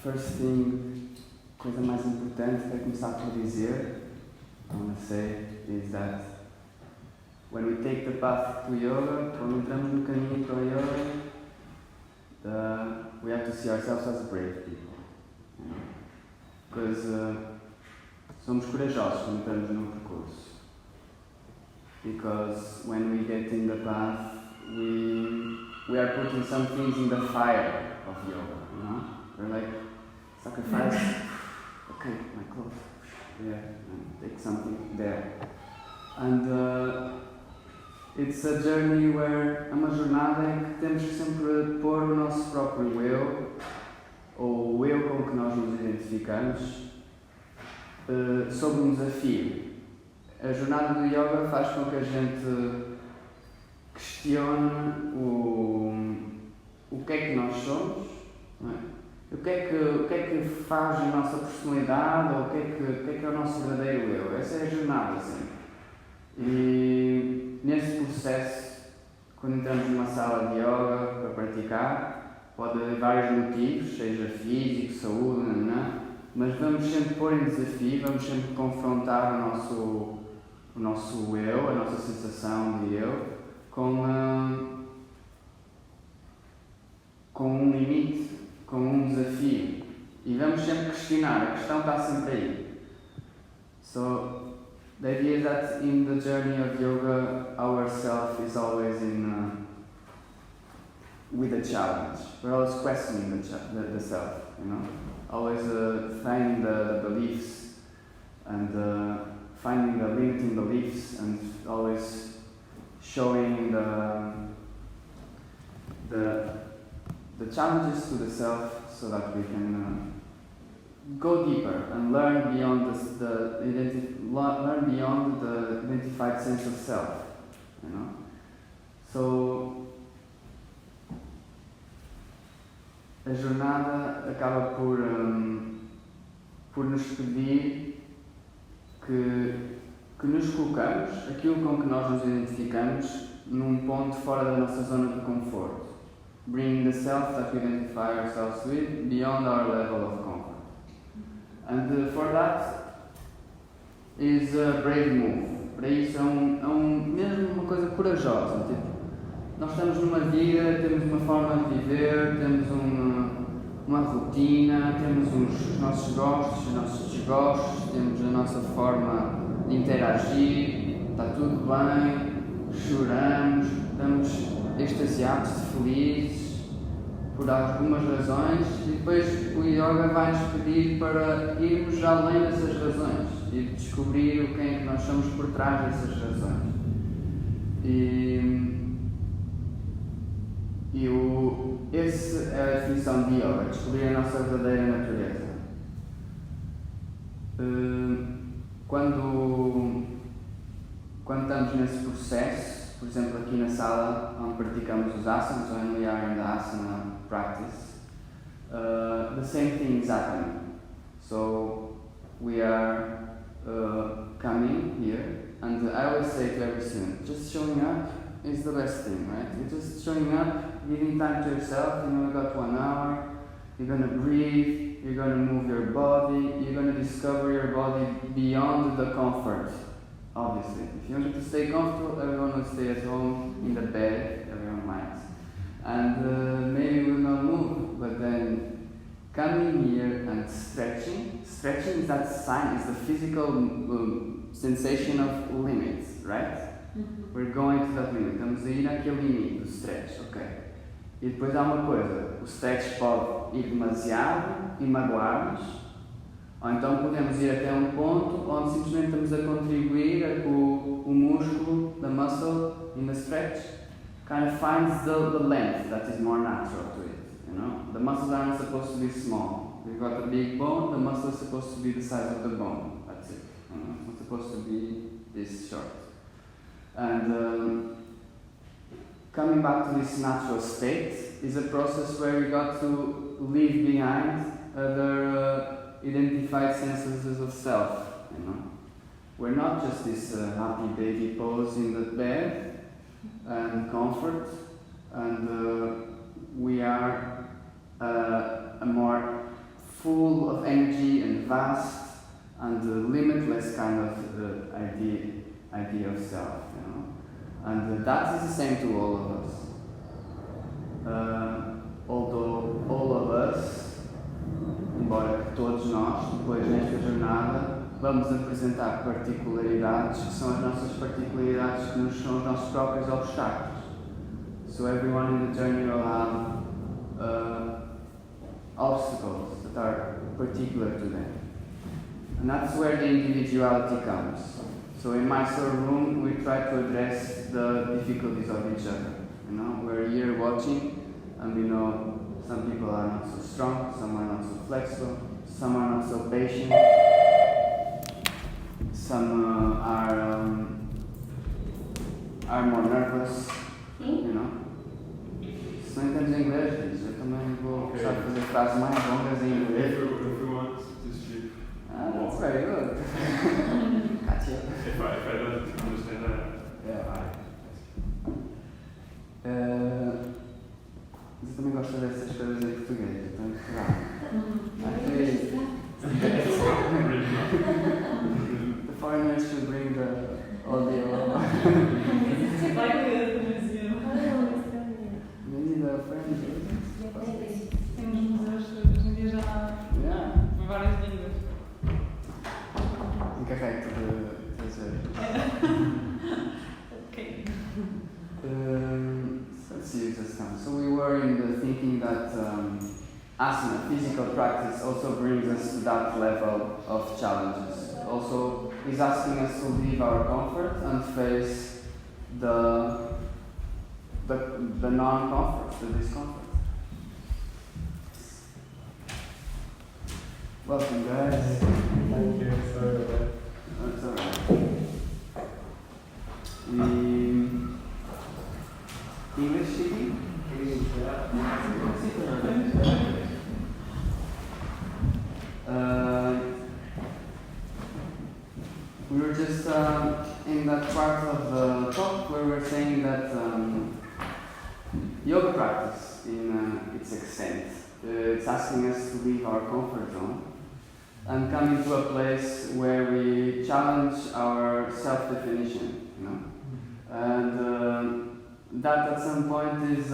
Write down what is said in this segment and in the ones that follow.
first thing, coisa mais importante que é começar por dizer, I want to say, is that when we take the path to yoga, quando entramos no caminho para o yoga, we have to see ourselves as brave people. Because somos corajosos quando entramos no percurso. Because when we get in the path, we are putting some things in the fire of yoga, you know? We're like, sacrifice, okay, my clothes, yeah, and take something there. And it's a journey where, é uma jornada em que temos que sempre pôr o nosso próprio eu, ou o eu com que nós nos identificamos, sob um desafio. A jornada do yoga faz com que a gente questione o que é que nós somos, não é? O que é que faz a nossa personalidade, ou o que é que é o nosso verdadeiro eu. Essa é a jornada sempre. E nesse processo, quando entramos numa sala de yoga para praticar, pode haver vários motivos, seja físico, saúde, mas vamos sempre pôr em desafio, vamos sempre confrontar o nosso eu, a nossa sensação de eu, com um limite, com um desafio. E vamos sempre questionar, a questão está sempre aí. So, the idea is that in the journey of yoga, our self is always with a challenge. We're always questioning the self, you know? Always finding the beliefs and finding the limiting beliefs and always showing the challenges to the self so that we can go deeper and learn beyond the identified sense of self, you know. So a jornada acaba por nos pedir que nos colocamos, aquilo com que nós nos identificamos, num ponto fora da nossa zona de conforto. Bringing the self that we identify ourselves with beyond our level of comfort. And for that is a brave move. Para isso mesmo uma coisa corajosa. Tipo, nós estamos numa vida, temos uma forma de viver, temos uma rotina, temos os nossos gostos, os nossos desgostos, temos a nossa forma de interagir, está tudo bem, choramos, estamos extasiados, felizes, por algumas razões, e depois o yoga vai-nos pedir para irmos além dessas razões e descobrir quem é que nós somos por trás dessas razões. Essa é a definição de yoga, descobrir a nossa verdadeira natureza. Quando estamos nesse processo, por exemplo aqui na sala onde praticamos os asanas, when we are in the asana practice, the same thing is happening. So we are coming here, and I always say to every student, just showing up is the best thing, right? You're just showing up, giving time to yourself, you got 1 hour, you're going to breathe, you're going to move your body, you're going to discover your body beyond the comfort, obviously. If you want to stay comfortable, everyone will stay at home, in the bed, everyone likes. And maybe we'll not move, but then coming here and stretching is that sign, is the physical sensation of limits, right? We're going to that limit, estamos a ir naquele limite do stretch, ok? E depois há uma coisa, o stretch pode ir demasiado e magoar-nos, ou então podemos ir até um ponto onde simplesmente estamos a contribuir a que o músculo, the muscle in the stretch, kind of finds the length that is more natural to it, you know? The muscles aren't supposed to be small. We've got a big bone, the muscle is supposed to be the size of the bone, that's it. You know? It's not supposed to be this short. And coming back to this natural state is a process where we got to leave behind other identified senses of self, you know. We're not just this happy baby pose in the bed and comfort, and we are a more energy and vast and limitless kind of idea of self, you know. And that is the same to all of us. Although all of us, embora todos nós, depois nesta jornada, vamos apresentar particularidades que são as nossas particularidades que nos são os nossos próprios obstáculos. So everyone in the journey will have obstacles that are particular to them. And that's where the individuality comes. So in my sort of room, we try to address the difficulties of each other. You know, we're here watching, and we know some people are not so strong, some are not so flexible, some are not so patient, some are more nervous, you know. Se não entendes inglês, eu também vou começar a fazer frases mais longas em inglês. If we want to speak. That's very good. Gotcha. If I don't understand that, yeah. Mas eu também gosto de ver essas coisas em português, então em Portugal. The foreigners should bring the audio. Maybe the French. Temos museus hoje em dia já em várias línguas. Encarrego de trazer. Okay. Let's see this time. So we were in the thinking that asana, physical practice, also brings us to that level of challenges. Also is asking us to leave our comfort and face the non-comfort, the discomfort. Welcome, guys. thank you. Sorry about that. That's alright. English speaking? We were just in that part of the talk where we were saying that yoga practice, in its extent, it's asking us to leave our comfort zone and come into a place where we challenge our self-definition, you know, and that at some point is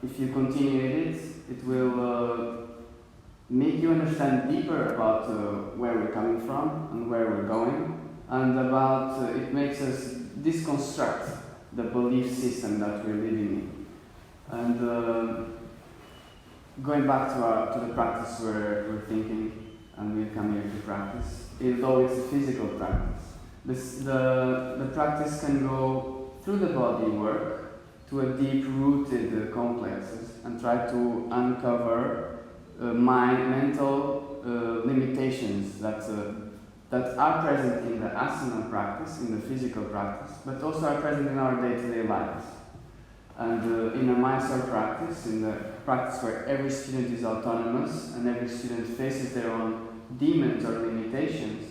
if you continue it, it will make you understand deeper about where we're coming from and where we're going, and about it makes us deconstruct the belief system that we're living in. And going back to the practice we're thinking, and we come here to practice, although it's a physical practice, the practice can go through the body work to a deep-rooted complexes and try to uncover mental limitations that are present in the asana practice, in the physical practice, but also are present in our day-to-day lives. And in a Mysore practice, in the practice where every student is autonomous and every student faces their own demons or limitations,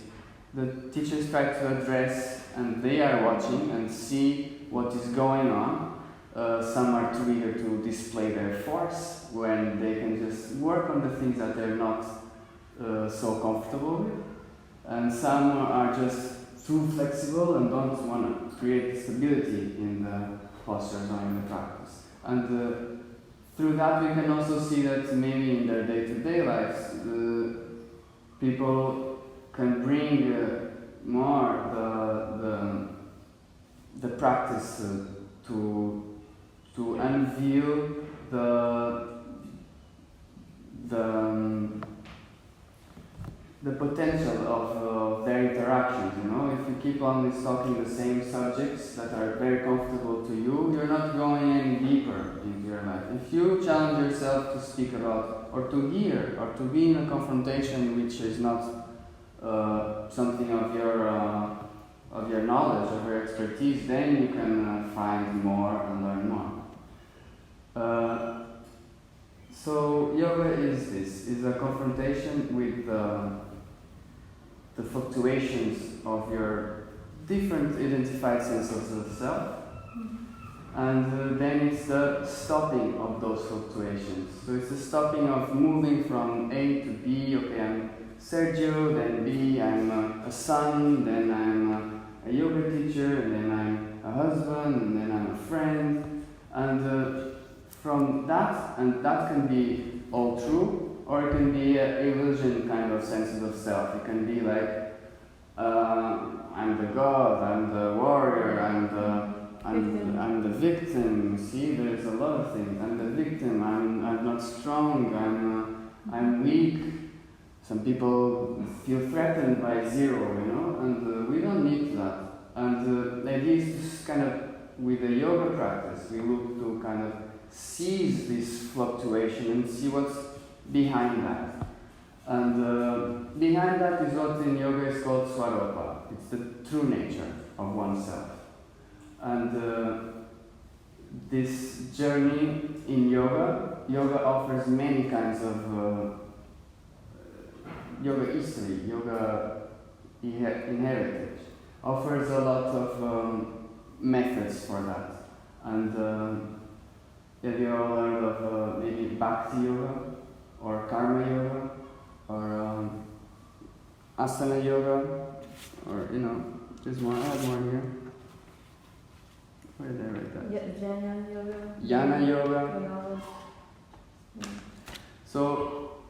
the teachers try to address, and they are watching and see what is going on. Some are too eager to display their force when they can just work on the things that they're not so comfortable with. And some are just too flexible and don't want to create stability in the postures or in the practice. And through that we can also see that maybe in their day-to-day lives, people can bring more the practice to unveil the potential of their interactions. You know, if you keep on talking the same subjects that are very comfortable to you, you're not going any deeper into your life. If you challenge yourself to speak about, or to hear, or to be in a confrontation which is not something of your knowledge, of your expertise, then you can find more and learn more. So yoga is a confrontation with the fluctuations of your different identified senses of self, And then it's the stopping of those fluctuations. So it's the stopping of moving from A to B. Okay, I'm Sergio, then B, I'm a son, then I'm a yoga teacher, and then I'm a husband, and then I'm a friend. And from that, and that can be all true, or it can be an illusion kind of sense of self. It can be like, I'm the god, I'm the warrior, I'm the victim. See, there's a lot of things. I'm the victim, I'm not strong, I'm weak. Some people feel threatened by zero, and we don't need that. And the idea is just kind of, with the yoga practice, we look to kind of seize this fluctuation and see what's behind that. And behind that is what in yoga is called swarupa. It's the true nature of oneself. And this journey in yoga offers many kinds of yoga history, yoga heritage, offers a lot of methods for that. And have you all heard of maybe bhakti yoga, or karma yoga, or asana yoga, or there's more, I have one here. Where did I write that? Jnana yoga. Jnana yoga. So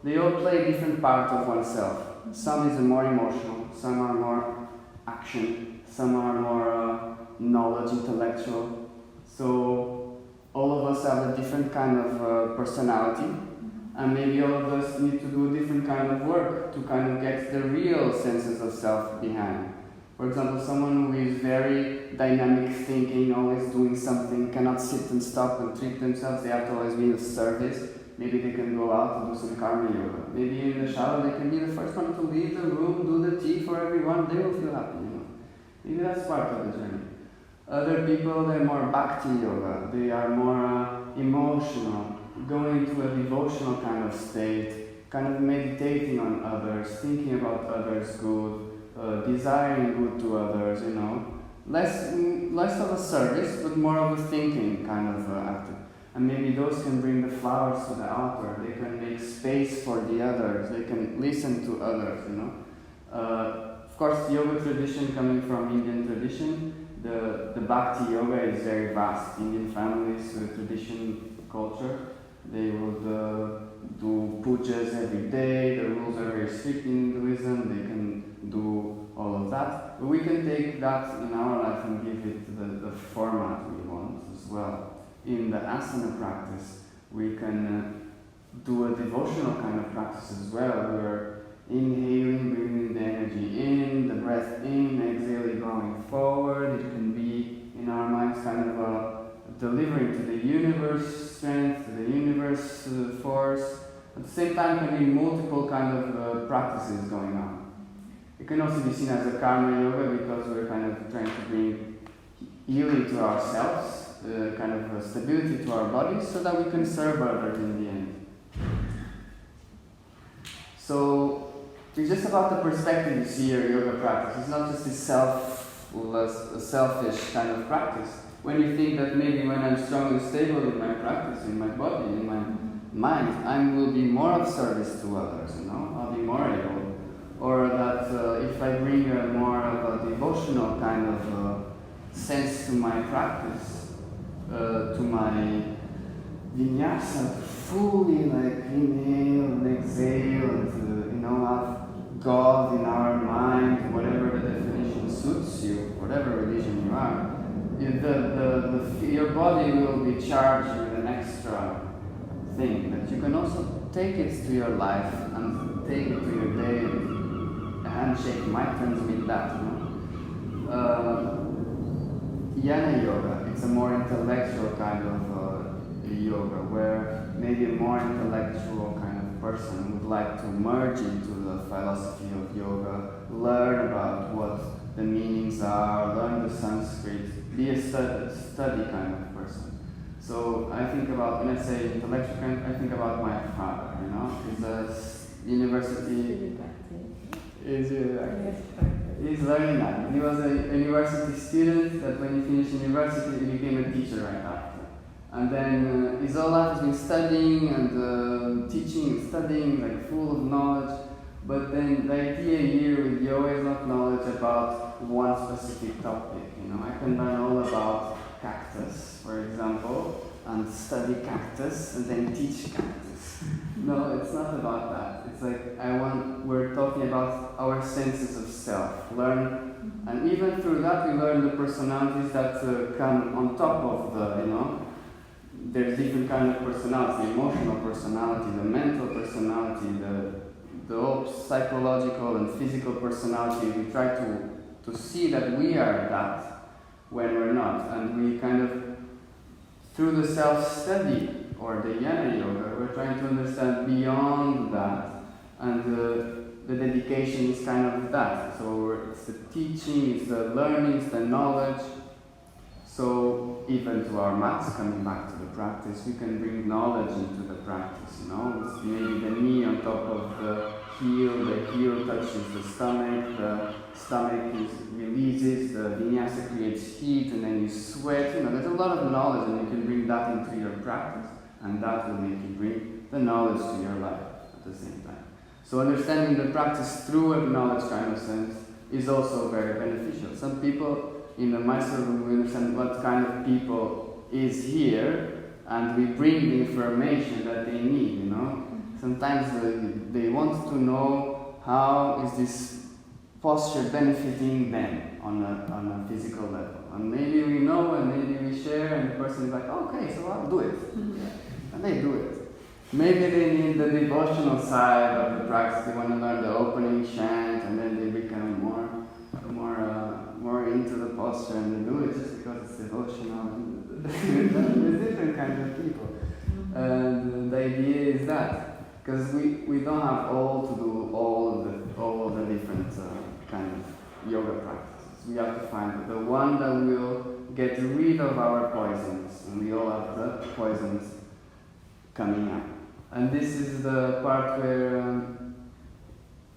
they all play a different part of oneself. Some is more emotional, some are more action, some are more knowledge, intellectual. So all of us have a different kind of personality, and maybe all of us need to do a different kind of work to kind of get the real senses of self behind. For example, someone who is very dynamic thinking, always doing something, cannot sit and stop and treat themselves, they have to always be of service. Maybe they can go out and do some karma yoga. Maybe in the shower they can be the first one to leave the room, do the tea for everyone, they will feel happy, Maybe that's part of the journey. Other people, they're more bhakti yoga, they are more emotional, going into a devotional kind of state, kind of meditating on others, thinking about others' good, desiring good to others, less of a service, but more of a thinking kind of active. And maybe those can bring the flowers to the altar, they can make space for the others, they can listen to others, Of course, the yoga tradition coming from Indian tradition, the bhakti yoga is very vast. Indian families, tradition, culture, they would do pujas every day, the rules are very strict in Hinduism, they can do all of that. But we can take that in our life and give it the format we want as well. In the asana practice, we can do a devotional kind of practice as well. We're inhaling, bringing the energy in, the breath in, exhaling, going forward. It can be in our minds kind of delivering to the universe strength, to the universe force. At the same time, can be multiple kind of practices going on. It can also be seen as a karma yoga because we're kind of trying to bring healing to ourselves, kind of stability to our bodies, so that we can serve others in the end. So it's just about the perspective you see your yoga practice. It's not just this selfish kind of practice. When you think that maybe when I'm strong and stable in my practice, in my body, in my mind, I will be more of service to others, I'll be more able. Or that if I bring more of a devotional kind of sense to my practice, to my vinyasa, to fully inhale and exhale and have God in our mind, whatever the definition suits you, whatever religion you are, your body will be charged with an extra thing that you can also take it to your life and take it to your day. A handshake might transmit that, Jnana yoga, it's a more intellectual kind of yoga, where maybe a more intellectual kind of person would like to merge into the philosophy of yoga, learn about what the meanings are, learn the Sanskrit, be a study kind of person. So I think about, when I say intellectual kind, I think about my father, he's a university. Is it? he's learning that. He was a university student that when he finished university, he became a teacher right after. And then his whole life has been studying and teaching and studying, like full of knowledge. But then the idea here with yoga is not knowledge about one specific topic. You know, I can learn all about cactus, for example, and study cactus and then teach cactus. No, it's not about that. It's like we're talking about our senses of self, learn, and even through that we learn the personalities that come on top of the, you know, there's different kind of personality, the emotional personality, the mental personality, the whole psychological and physical personality. We try to see that we are that when we're not, and we kind of, through the self-study or the Yana Yoga, we're trying to understand beyond that, and the dedication is kind of that. So it's the teaching, it's the learning, it's the knowledge. So even to our mats, coming back to the practice, we can bring knowledge into the practice, you know. It's maybe the knee on top of the heel touches the stomach releases, the vinyasa creates heat, and then you sweat. You know, there's a lot of knowledge, and you can bring that into your practice, and that will make you bring the knowledge to your life at the same time. So understanding the practice through a knowledge kind of sense is also very beneficial. Some people in the Mysore room, we understand what kind of people is here, and we bring the information that they need, you know. Sometimes they want to know how is this posture benefiting them on a physical level. And maybe we know, and maybe we share, and the person is like, okay, so I'll do it. And they do it. Maybe they need the devotional side of the practice. They want to learn the opening chant, and then they become more into the posture, and they do it just because it's devotional. There's different kinds of people, and the idea is that because we don't have all to do all of the different kind of yoga practices. We have to find the one that will get rid of our poisons, and we all have the poisons coming up. And this is the part where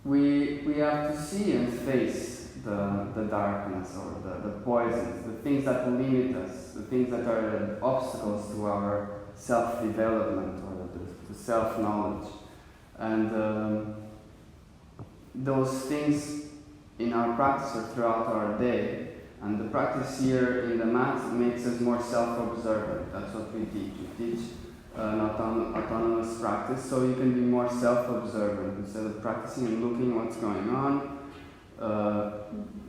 we have to see and face the darkness or the poisons, the things that limit us, the things that are obstacles to our self-development or the self-knowledge. And those things in our practice or throughout our day, and the practice here in the mat makes us more self-observant. That's what we teach. We teach an autonomous practice, so you can be more self-observant instead of practicing and looking what's going on.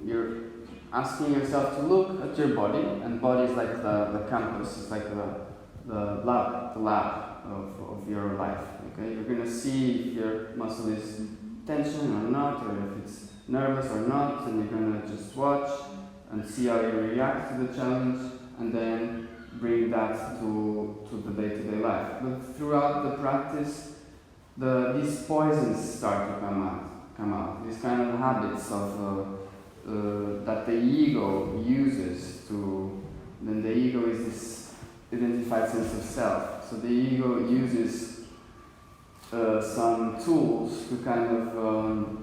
You're asking yourself to look at your body, and body is like the campus, it's like the lab of your life. Okay, you're gonna see if your muscle is tension or not, or if it's nervous or not, and you're gonna just watch and see how you react to the challenge, and then bring that to the day-to-day life. But throughout the practice, these poisons start to come out. These kind of habits of that the ego uses to. Then the ego is this identified sense of self. So the ego uses some tools to kind of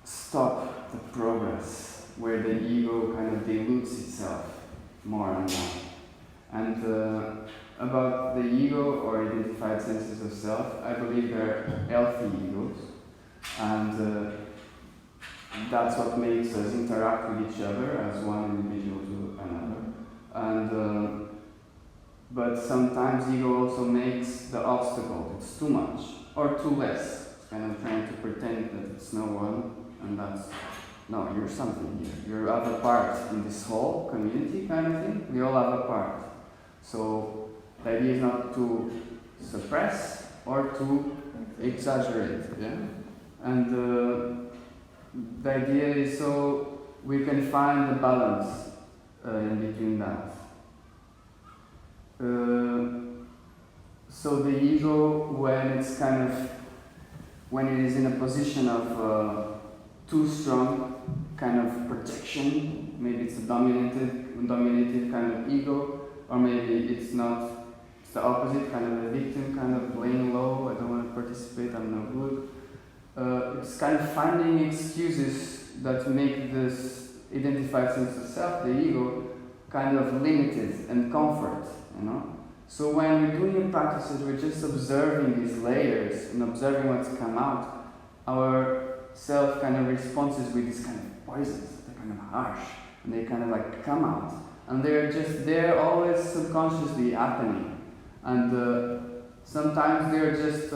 stop the progress, where the ego kind of dilutes itself more and more. And about the ego or identified senses of self, I believe they're healthy egos, and that's what makes us interact with each other as one individual to another. And but sometimes ego also makes the obstacle. It's too much or too less. It's kind of trying to pretend that it's no one, and that's no. You're something here. You have a part in this whole community kind of thing. We all have a part. So the idea is not to suppress or to exaggerate. Yeah, and the idea is so we can find the balance in between that. So the ego, when it is in a position of too strong kind of protection, maybe it's a dominated kind of ego, or maybe it's not. It's the opposite, kind of a victim, kind of laying low. I don't want to participate. I'm no good. It's kind of finding excuses that make this identified sense of self, the ego, kind of limited and comfort, you know. So when we're doing practices, we're just observing these layers and observing what's come out. Our self kind of responses with these kind of poisons. They're kind of harsh and they kind of like come out, and they're always subconsciously happening, and sometimes they're just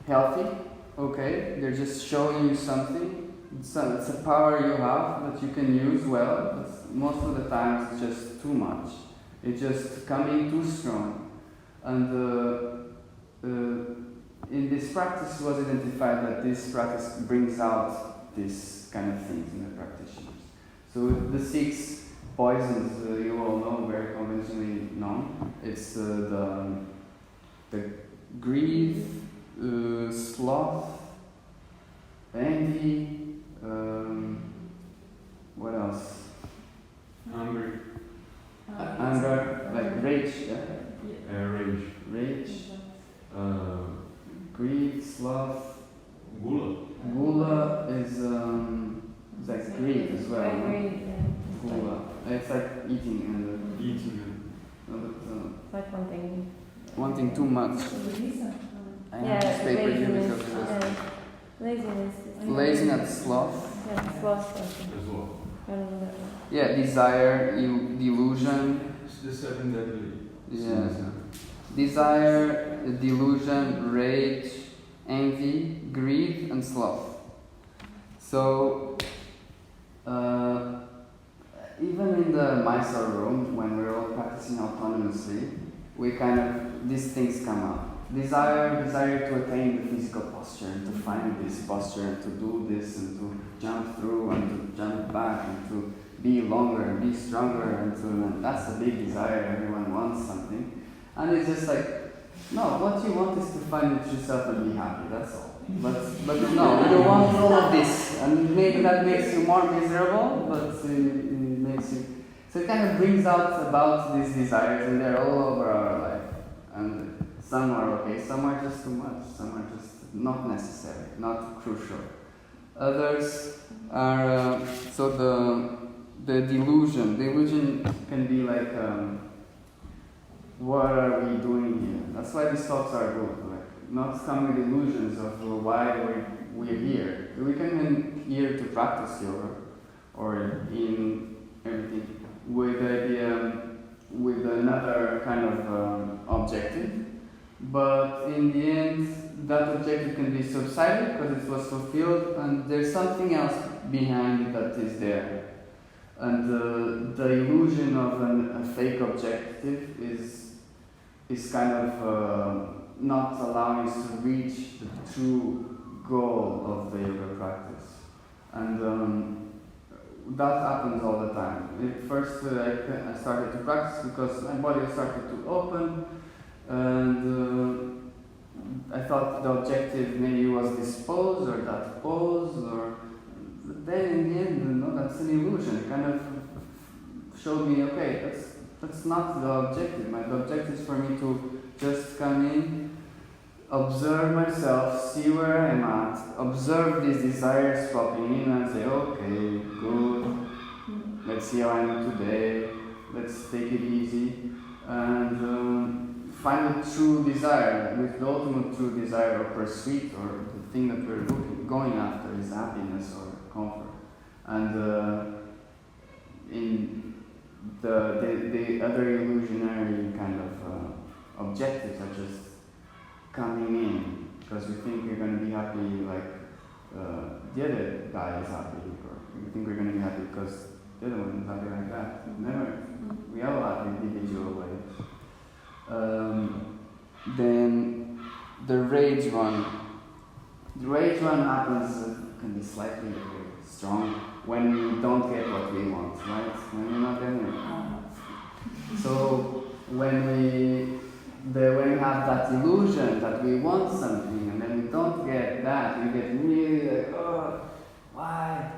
healthy. Okay, they're just showing you something. It's a power you have that you can use well, but most of the time it's just too much. It's just coming too strong. And in this practice was identified that this practice brings out this kind of things in the practitioners. So the 6 poisons you all know, very conventionally known. It's the greed, sloth, envy, what else? Hungry. Anger, like rage, yeah? Rage. Greed, sloth. Gula is like greed as well. Gula. It's like eating and It's like wanting too much. I have this paper here because laziness. Laziness, sloth. Yeah, sloth. I don't know that one. Yeah, desire, delusion. It's the 7 deadly. Yeah. Desire, delusion, rage, envy, greed, and sloth. So, even in the Mysore room, when we're all practicing autonomously, these things come up. Desire to attain the physical posture, and to find this posture, and to do this, and to jump through, and to jump back, and to be longer, and be stronger, and that's a big desire. Everyone wants something. And it's just like, no, what you want is to find it yourself and be happy, that's all. But no, you don't want all of this. And maybe that makes you more miserable, but it makes you... So it kind of brings out about these desires, and they're all over our life. And some are okay, some are just too much, some are just not necessary, not crucial. Others are, so the delusion can be like, what are we doing here? That's why these talks are good, like not come with illusions of why we're here. We come here to practice yoga, or in everything, with another kind of objective. But in the end, that objective can be subsided because it was fulfilled, and there's something else behind it that is there. And the illusion of a fake objective is kind of not allowing us to reach the true goal of the yoga practice. And that happens all the time. At first, I started to practice because my body started to open, and I thought the objective maybe was this pose or that pose, but then in the end, no, that's an illusion. It kind of showed me, okay, that's not the objective. The objective is for me to just come in, observe myself, see where I'm at, observe these desires popping in, and say, okay, good, let's see how I am today, let's take it easy, and find the true desire, with the ultimate true desire or pursuit, or the thing that we're going after is happiness or comfort. And in the other illusionary kind of objectives are just coming in because we think we're going to be happy like the other guy is happy, or we think we're going to be happy because the other one is happy like that. Never. We all have individual ways. Then the rage one. The rage one happens, can be slightly strong when we don't get what we want, right? When we're not getting it. So when we have that illusion that we want something and then we don't get that, we get really like, oh, why?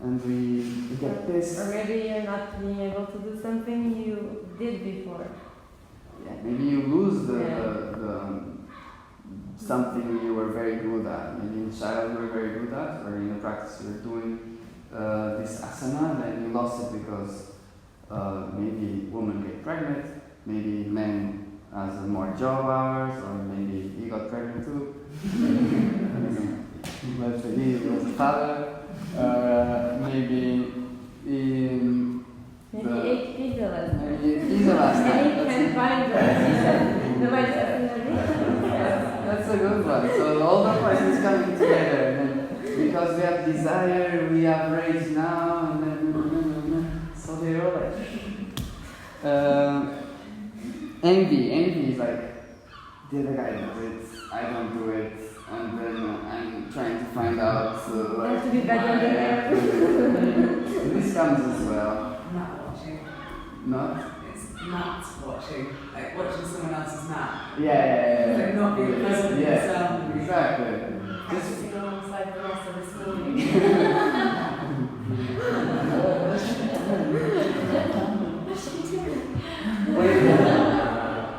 And we get pissed. Or maybe you're not being able to do something you did before. Yeah, maybe you lose something you were very good at. Maybe in child you were very good at, or in the practice you were doing this asana, then you lost it because maybe women get pregnant, maybe men has more job hours, or maybe he got pregnant too. But he was a father. Maybe Maybe he ate pizza last night. Maybe pizza last night. And he can't find the pizza. Nobody's asking the That's a good one. So all the points coming together. And because we have desire, we have rage now, and then so they're all like envy. Envy is like the other guy does it, I don't do it, and then I'm trying to find out Have to be better than them. This comes as well. Not watching. Not? It's not watching. Like watching someone else's nap. Yeah. Like not being present with yourself. Exactly. Just sitting alongside the rest of the story.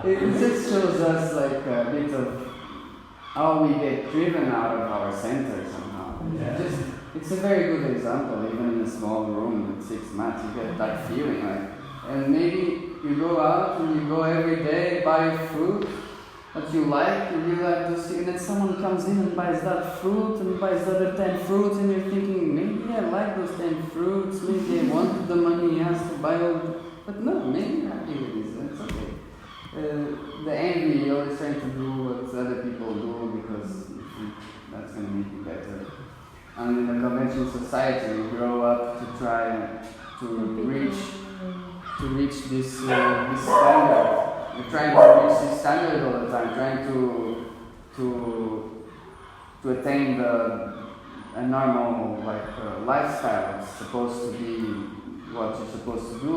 It just shows us like a bit of how we get driven out of our center somehow. It's a very good example, even in a small room with 6 mats, you get that feeling like, and maybe you go out and you go every day, buy fruit that you like, and you like to see, and then someone comes in and buys that fruit and buys the other 10 fruits, and you're thinking, maybe I like those 10 fruits, maybe I want the money he has to buy all, but no, maybe I'm happy with this, it's okay. The envy, you're always trying to do what other people do because you think that's going to make you better. And in a conventional society, you grow up to try to reach this standard. You're trying to reach this standard all the time, trying to attain a normal lifestyle. It's supposed to be what you're supposed to do,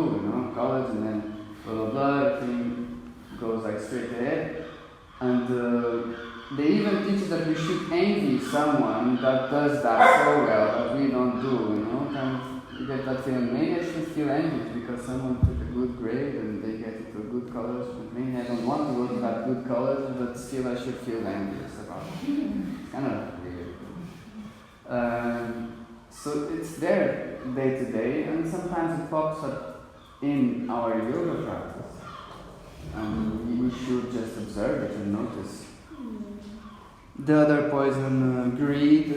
college, and then blah blah blah. Everything goes like straight ahead, and they even teach us that we should envy someone that does that so well that we don't do, kind of, you get that feeling, maybe I should feel envious because someone took a good grade and they get into a good college, but maybe I don't want to go to that good college, but still I should feel envious about it. It's kind of weird. So it's there day to day, and sometimes it pops up in our yoga practice. And we should just observe it and notice. The other poison, greed,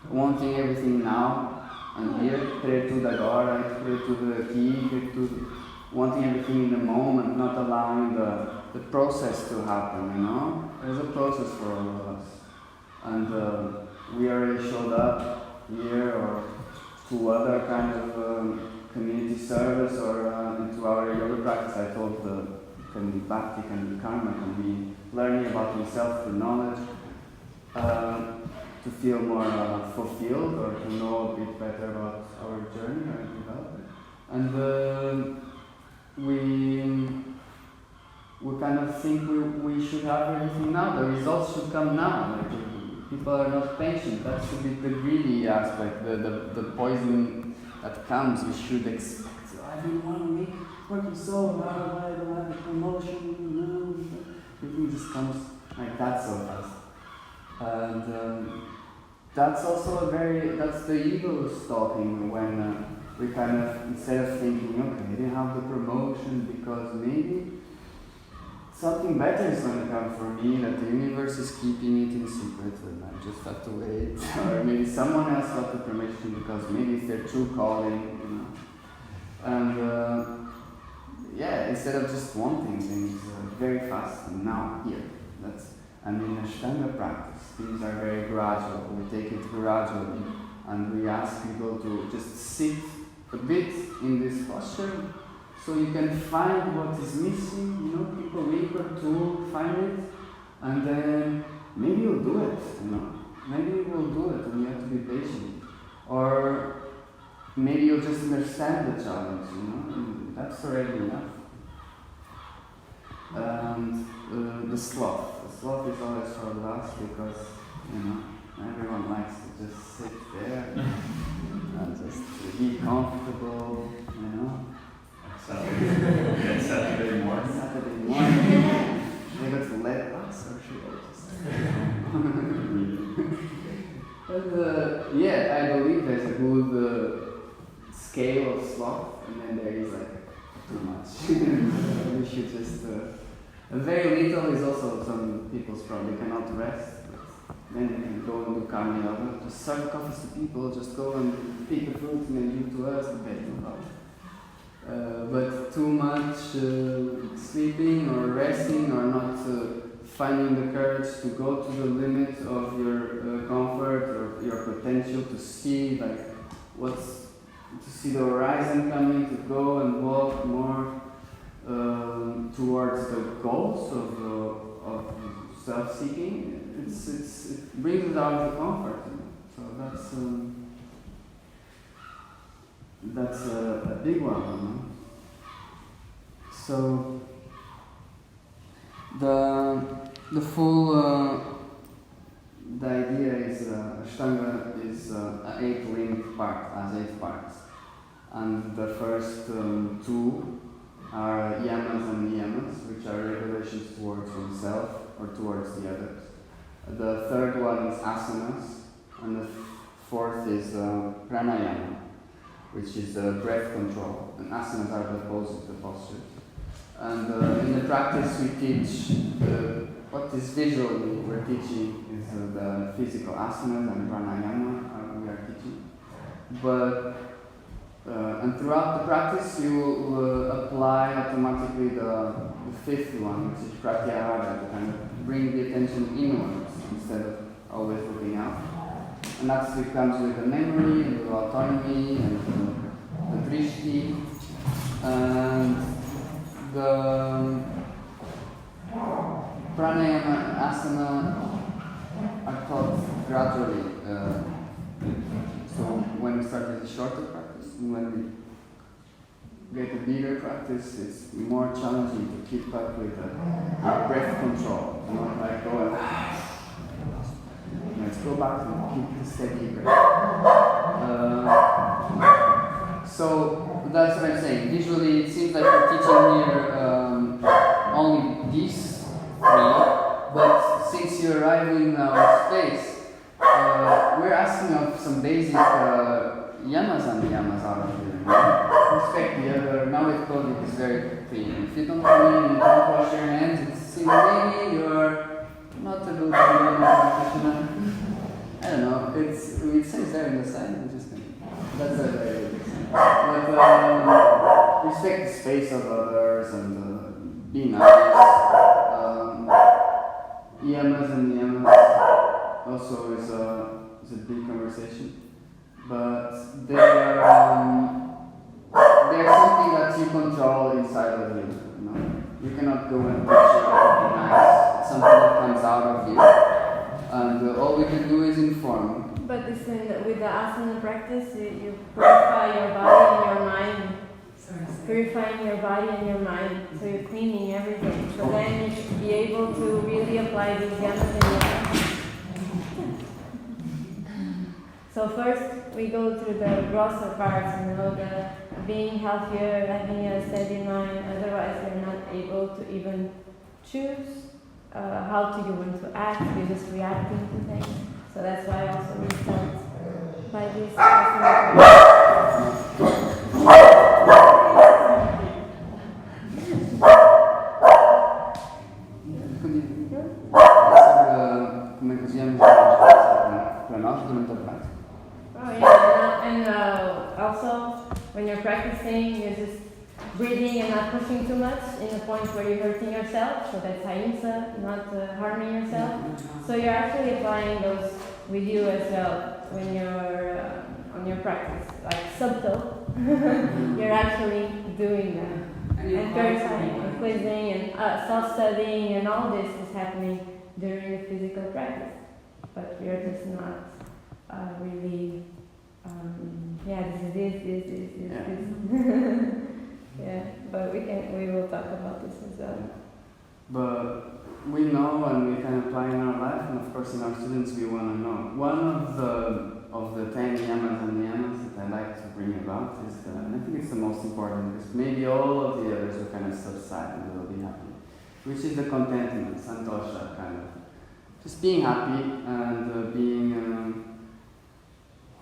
wanting everything now and here, querer tudo agora, querer tudo aqui, querer tudo, wanting everything in the moment, not allowing the process to happen, There's a process for all of us. And we already showed up here or to other kind of community service or into our yoga practice. I told it can be bhakti, can be karma, can be learning about himself through knowledge, to feel more fulfilled or to know a bit better about our journey or development. And we kind of think we should have everything now. The results should come now. Like people are not patient. That should be the greedy aspect, the poison that comes. We should expect. I don't want to make working so hard. I don't have a promotion. No, everything just comes like that so fast. And that's also that's the ego talking when we kind of, instead of thinking, okay, I didn't have the promotion because maybe something better is going to come for me, that the universe is keeping it in secret and I just have to wait. Or maybe someone else got the promotion because maybe it's their true calling, And instead of just wanting things very fast and now, here. And in Ashtanga practice, things are very gradual. We take it gradually and we ask people to just sit a bit in this posture so you can find what is missing, take a week or two, find it, and then maybe you'll do it, Maybe you will do it and you have to be patient. Or maybe you'll just understand the challenge, and that's already enough. And the sloth. The sloth is always for last because, everyone likes to just sit there and just be comfortable, Saturday morning. They got to let us, or should But yeah, I believe there's a good scale of sloth, and then there is like too much. We should just. Very little is also some people's problem. They cannot rest. Then you can go and do karma yoga. Just serve coffees to people. Just go and pick the fruits and then give to us. Okay, no problem. But too much sleeping or resting or not finding the courage to go to the limit of your comfort or your potential to see to see the horizon coming, to go and walk more towards the goals of self-seeking. It brings us out of the comfort. So that's a big one. So the full the idea is Ashtanga is an 8-linked part, has 8 parts, and the first 2 are yamas and niyamas, which are regulations towards oneself or towards the others. The third one is asanas, and the fourth is pranayama, which is breath control. And asanas are the poses, the postures. And in the practice we teach, what is visually we're teaching is the physical asanas and pranayama we are teaching. But and throughout the practice you will apply automatically the fifth one, which is pratyahara, to kind of bring the attention inwards instead of always looking out. And that comes with the memory and the autonomy and the drishti. And the pranayama and asana are taught gradually. So when we start with a shorter practice, and when we get a bigger practice, it's more challenging to keep up with the breath control. Not like go and let's go back and keep the steady breath. So that's what I'm saying. Visually, it seems like we're teaching here only these 3, but since you're arriving now in space, we're asking of some basic yamas and niyamas out of here. Respect the other. Now with COVID, it's very clean. If you don't clean and you don't wash your hands, it seems maybe you're not a good practitioner. I don't know. It says there in the sign. That's a very good thing. But respect the space of others and be nice. Yamas and niyamas also is a big conversation, but they're something that you control inside of you. You know, you cannot go and teach you how to be nice. It's something that comes out of you, and all we can do is inform. But listen, with the asana practice, you purify your body and your mind. Purifying your body and your mind, so you're cleaning everything. So then you should be able to really apply these yamas and niyamas. So first we go through the grosser parts, the being healthier, having a steady mind. Otherwise, you're not able to even choose how do you want to act. You're just reacting to things. So that's why also we start by this asana. Como é que usamos para nós durante a prática? Oh yeah, and also when you're practicing, you're just breathing and not pushing too much in the point where you're hurting yourself. So that's ahimsa, not harming yourself. So you're actually applying those with you as well when you're on your practice, like subtle. You're actually doing that. And purifying and cleansing and self-studying and all this is happening during the physical practice. But we are just not really, this. Yeah, but we will talk about this as well. But we know and we can apply in our life, and of course in our students we want to know. One of the 10 yamas and niyamas that I like to bring about is, and I think it's the most important, because maybe all of the others will kind of subside and we'll be happy, which is the contentment, santosha kind of just being happy and being.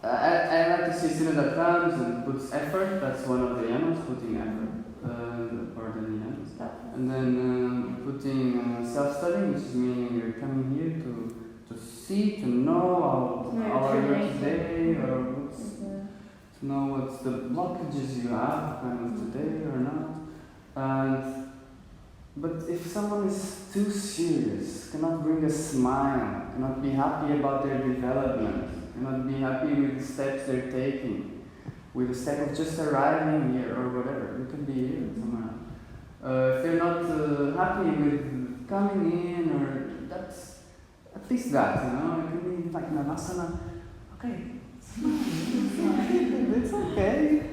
I like to see a student that comes and puts effort. That's one of the Ns, putting effort, or the Ns. And then putting self-study, which is meaning you're coming here to see, to know how are you today, or to know what's the blockages you have kind of today or not. But if someone is too serious, cannot bring a smile, cannot be happy about their development, cannot be happy with the steps they're taking, with the step of just arriving here or whatever, you can be here somewhere. If they're not happy with coming in, or that's at least that, you know, it can be like in an asana, okay, it's okay,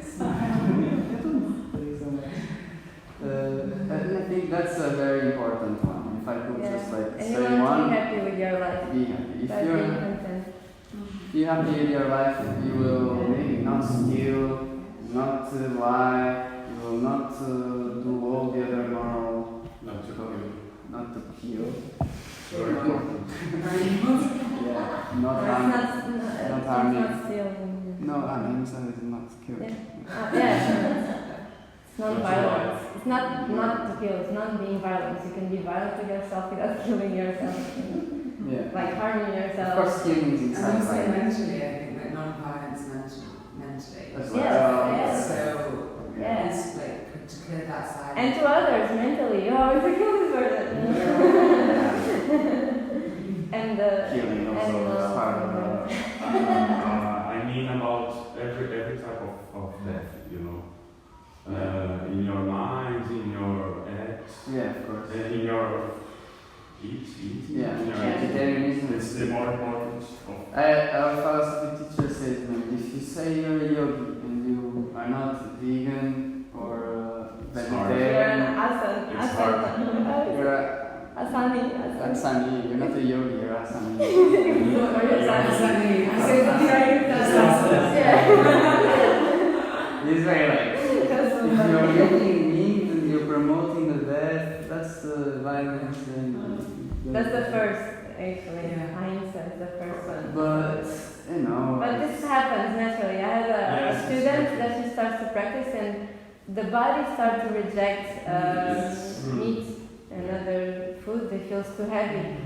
and I think that's a very important one. If I could just like and say you want one, to be happy with your life. be happy. If That's you're being content. If you're happy with your life, you will maybe not steal, not lie, you will not do all the other moral, Not to kill. not to kill. Very important. Yeah, not No, harm. it's not harming. not stealing. No, ahimsa is not kill. It's non-violence. It's not to kill. It's not being violent. You can be violent with yourself without killing yourself. Yeah. Like harming yourself. Of course, killing is And inside. also Right? mentally, I think that non-violence mentally. As Yes, well. yes. So Yeah. it's like to clear that side. And to others mentally. Oh, if I kill this person. and Killing also is part of I mean about every type of death, you know. In your mind, in your acts, yeah, of course. in your eating. Yeah, in your vegetarianism It's is the more important of. Our philosophy teacher says, if you say you're a yogi and you are not vegan or you're vegetarian, an asan. It's hard. you're a Asani. asani, you're not a yogi, you're asani. It's very like, if you're eating meat and you're promoting the death, that's the violence. That's the first, actually. Yeah. Ahimsa is the first one. But, you know. But this happens naturally. I had a student that she starts to practice, and the body starts to reject meat and other food that feels too heavy.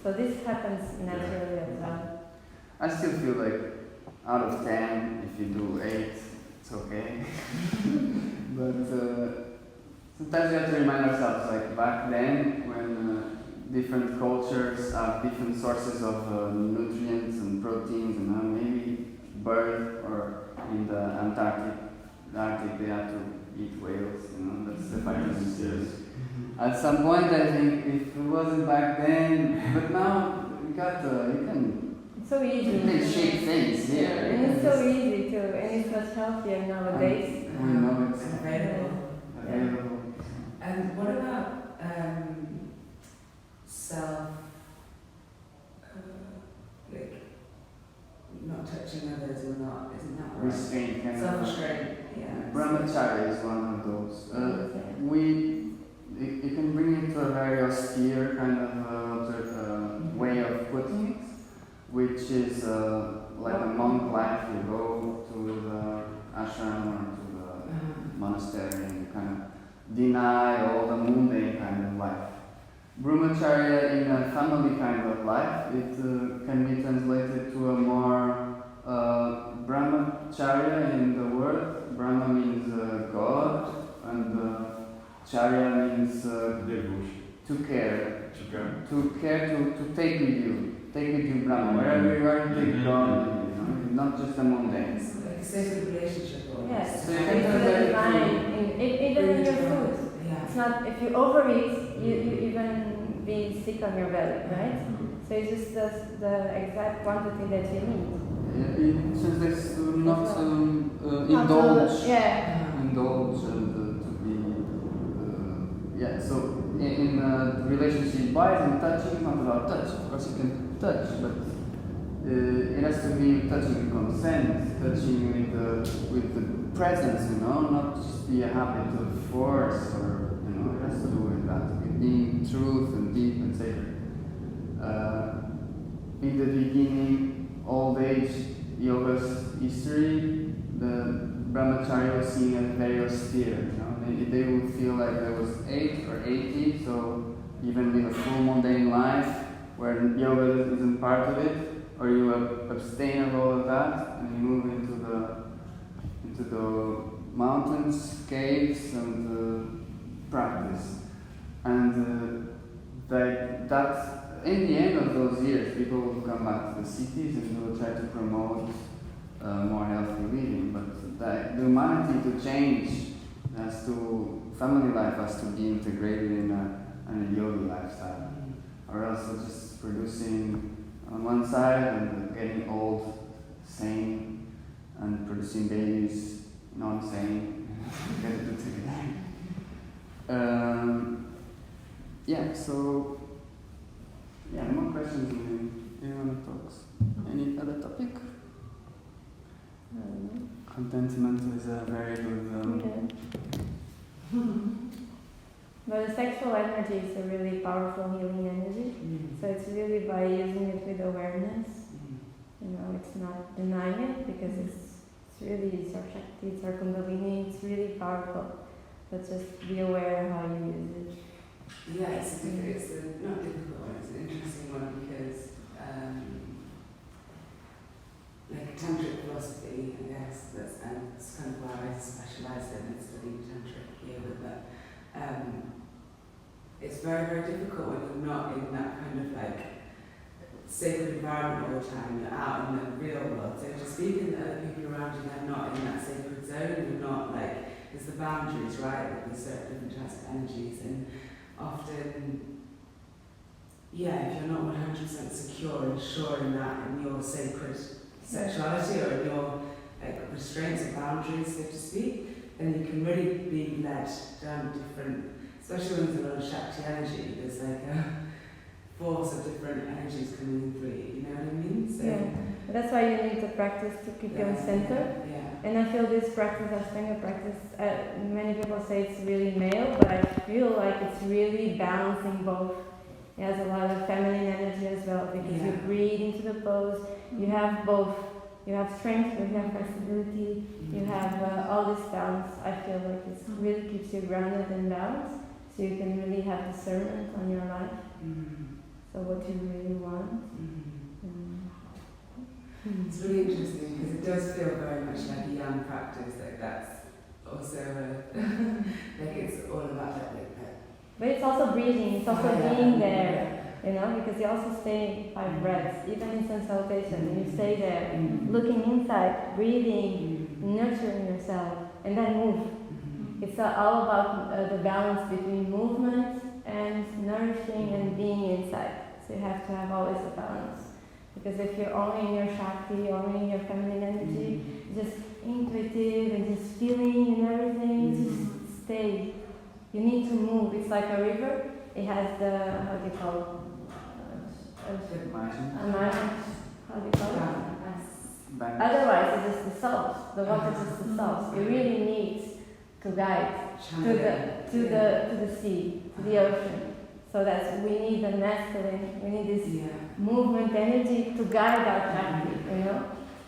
So this happens naturally as well. I still feel like out of 10, if you do 8, it's okay. But sometimes we have to remind ourselves, like back then, when different cultures have different sources of nutrients and proteins, and maybe bird, or in the Arctic they have to eat whales, you know, that's the vitamins. Yes. At some point, I think if it wasn't back then, but now you got you can. It's so easy. You can shape things, yeah. And it's so easy too, and it's much healthier nowadays. We know it's available. available. And what about self, like not touching others or not? Isn't that right? Restraint, kind of. Self-restraint. Yeah. Brahmacharya is one of those. You can bring it to a very austere kind of way of putting it, which is like a monk life. You go to the ashram or to the monastery and you kind of deny all the mundane kind of life. Brahmacharya in a family kind of life, it can be translated to a more Brahmacharya in the word. Brahma means God, and Charya means Devotion. to care. To care. To take with you. Take with you Brahma. Wherever you are, take God with you. Not just a mundane. It's like a sacred relationship. Yes, So so you you can put do the that divine, even in your food. Yeah. It's not, if you overeat, you even be sick on your belly, right? So it's just the exact quantity that you need. It translates to not Not indulge. to, yeah. Indulge and to be. Yeah, so in relationship, biting and touching is not about touch. Of course, you can touch, but it has to be touching with consent, touching with the presence, you know, not just be a habit of force, or, you know, it has to do with that, with being truth and deep and sacred. in the beginning, old age yoga's history, the brahmachari was seen as very austere. You know, they would feel like there was 8 or 80, so even live a full mundane life where yoga isn't part of it, or you abstain of all of that and you move into the mountains, caves, and practice. And that in the end of those years, people will come back to the cities and they will try to promote more healthy living. But the humanity to change has to, family life has to be integrated in a yogi lifestyle, or else we're just producing on one side and getting old, sane, and producing babies non-sane. Get it together. Yeah, so more questions. Anyone talks? Any other topic? Contentment is a very good. But the sexual energy is a really powerful healing energy. So it's really by using it with awareness. You know, it's not denying it because it's our Shakti, it's our Kundalini, it's really powerful. But just be aware how you use it. Yeah, it's a not difficult one, it's an interesting one because like tantric philosophy, I guess, that's kind of where I specialise in studying tantric yoga, but it's very, very difficult when you're not in that kind of like sacred environment all the time, you're out in the real world. So to speak to other people around you, they're not in that sacred zone, you're not like, there's the boundaries, right? Like there's certain different types of energies, and often, yeah, if you're not 100% secure and sure in that, in your sacred sexuality or in your like restraints and boundaries, so to speak, then you can really be led down different, especially when there's a lot of Shakti energy, there's like a force of different energies coming in through you, you know what I mean? So, yeah, that's why you need to practice to keep you centered. Yeah. And I feel this practice, Ashtanga practice, many people say it's really male, but I feel like it's really balancing both. It has a lot of feminine energy as well, because you breathe into the pose, you have both. You have strength, but you have flexibility, you have all this balance. I feel like it really keeps you grounded and balanced, so you can really have discernment on your life. So what you really want. It's really interesting because it does feel very much like a young practice, like that's also like it's all about that. But it's also breathing, it's also being there. You know, because you also stay 5 breaths, even in sun salutation, you stay there, looking inside, breathing, nurturing yourself, and then move. It's all about the balance between movement and nourishing and being inside. So you have to have always a balance. Because if you're only in your Shakti, only in your feminine energy, just intuitive and just feeling and everything, just stay. You need to move. It's like a river. It has the, how do you call it? How do you call it? Otherwise, it's just dissolves. The water just dissolves. You really need to guide to the sea, to the ocean. So that's we need the masculine. We need this movement energy to guide our Shakti. You know,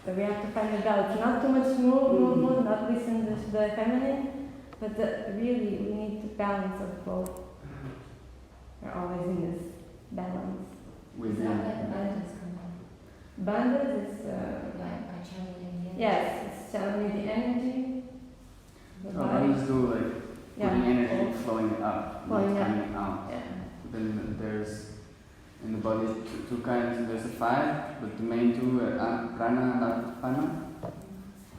so we have to find the balance. Not too much move, not listen to the feminine, but really we need to balance of both. We're always in this balance. Bandhas is yes, it's channeling the energy. Bandhas do like putting energy flowing up, not coming out. Yeah. Then there's in the body two kinds. There's a 5, but the main 2 are prana and apana.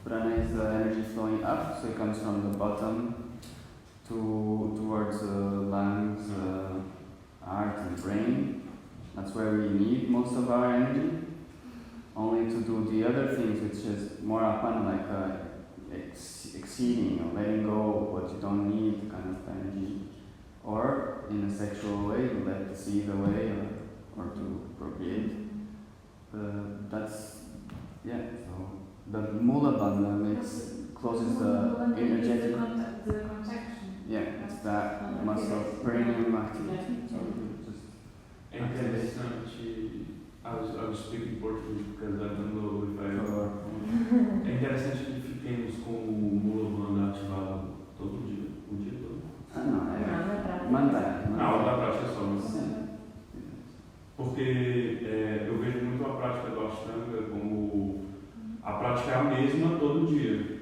Prana is the energy flowing up, so it comes from the bottom towards the lungs, heart, and brain. That's where we need most of our energy. Only to do the other things, which is more apana, like exceeding or letting go of what you don't need kind of energy. Or in a sexual way, to let the seed away or to procreate. That's, so the mula bandha closes the energetic. The contraction. Yeah, it's that muscle, perineum activity. So É interessante I was speaking Portuguese because I don't know if I... É interessante que fiquemos com o Mulovanda ativado todo dia, o dia todo. Ah, não, é. Não, na prática. Mantém. Na hora da prática só, mas... Sim. Porque eu vejo muito a prática do Ashtanga como a prática é a mesma todo dia.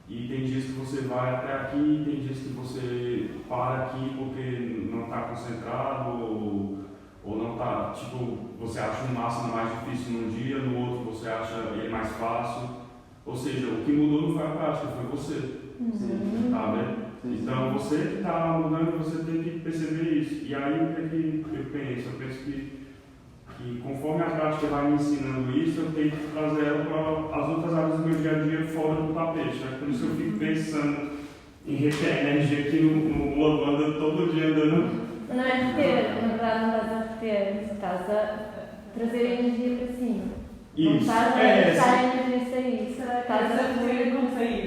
E tem dias que você vai até aqui, tem dias que você para aqui porque não está concentrado ou não está, tipo, você acha um asana mais difícil num dia, no outro você acha ele mais fácil. Ou seja, o que mudou não foi a prática, foi você. Sim. Tá, né? Então você que está mudando, você tem que perceber isso. E aí o que é que eu penso? Eu penso que conforme a prática vai me ensinando isso, eu tenho que trazer ela para as outras áreas do meu dia a dia fora do tapete. Né? Por isso eu fico pensando em reter energia aqui no Lavanda todo dia andando. Não é reter, na verdade não estás a reter, estás a trazer energia para cima. Não Isso, estás a deixar a energia sair. Estás a fazer como sair.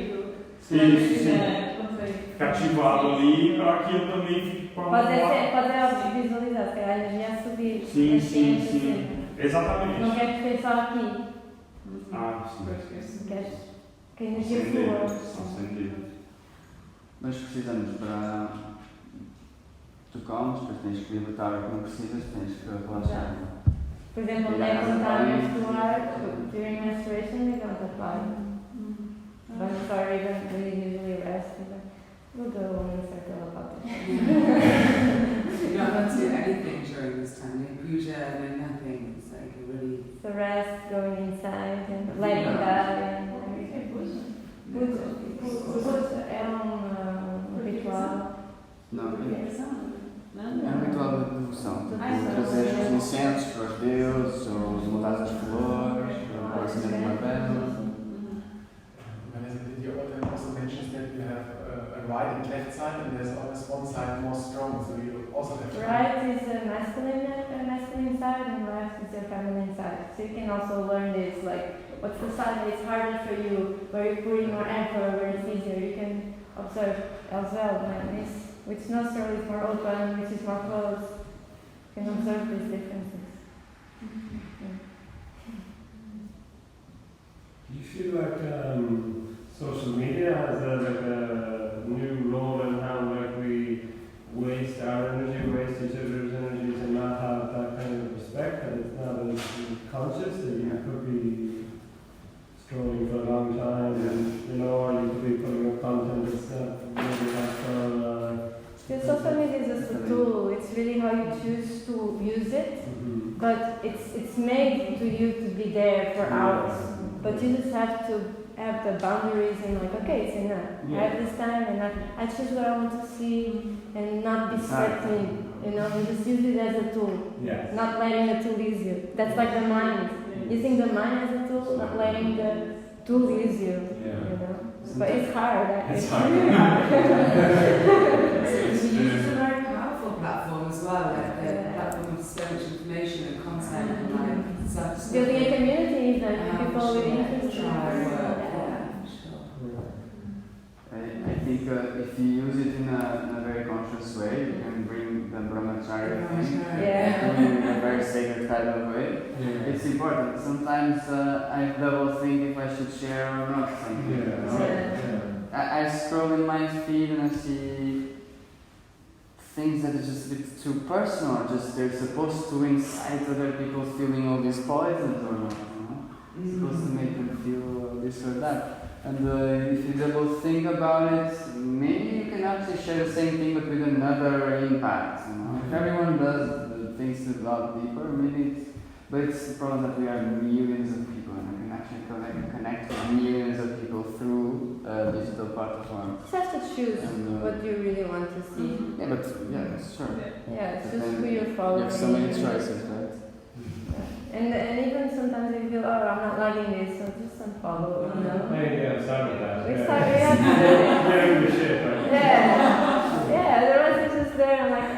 Ficar ativado ali para que eu também fique com a Pode visualizar, se calhar a energia a subir. Sim. Exatamente. Não queres ter só aqui. Ah, sim. Queres que a energia flua. Acender. Nós precisamos para tocarmos, depois tens que libertar o que não precisas, tens que relaxar. Por exemplo, mulheres não estão a menstruar, during menstruation, they don't apply. But sorry, we usually rest. We'll go when we start to about it. You don't have to do anything during this time. No puja, no nothing. It's like a really... So rest, going inside, and letting die, and everything. Puja é ritual. Não, é um ritual de devoção. Trazer os incensos para os deuses, ou os mudados das flores, ou o acendimento de uma vela. Then also mentions that you have a right and left side, and there's always one side more strong, so you also have Right is a masculine side, and left is a feminine side. So you can also learn this, like what's the side that's harder for you, where you're putting more effort, where it's easier. You can observe as well, which nostril is more open, which is more closed. You can observe these differences. Do you feel like social media has a new role in how we waste our energy, waste each other's energies, and not have that kind of respect, and it's not as conscious that you could be scrolling for a long time, and or you could be putting up content that's not really that The social media is just a tool. It's really how you choose to use it, but it's made to you to be there for hours. But you just have to have the boundaries and like, okay, it's enough. I have this time and I choose what I want to see and not be settling, you just use it as a tool. Not letting the tool use you. That's like the mind. Using the mind as a tool, not letting the tool use you. But it's hard. It's hard. It's a very powerful platform as well, like a platform of so much information and content and like stuff. Building a community, like people with interests. I think if you use it in a very conscious way, you can bring the brahmacharya thing in a very sacred kind of way. It's important. Sometimes I double think if I should share or not something. I scroll in my feed and I see things that are just a bit too personal, just they're supposed to incite other people feeling all these poisons or not. It's supposed to make them feel this or that. And if you double think about it, maybe you can actually share the same thing but with another impact. If everyone does things a lot deeper, maybe it's the problem that we are millions of people and we can actually connect with millions of people through digital platforms. You just have to choose what you really want to see. That's sure. It's just who you're following. You have so many choices, right? And even sometimes you feel, I'm not liking this, so just unfollow, I've started that. We started, the shit, right? the rest is just there, like,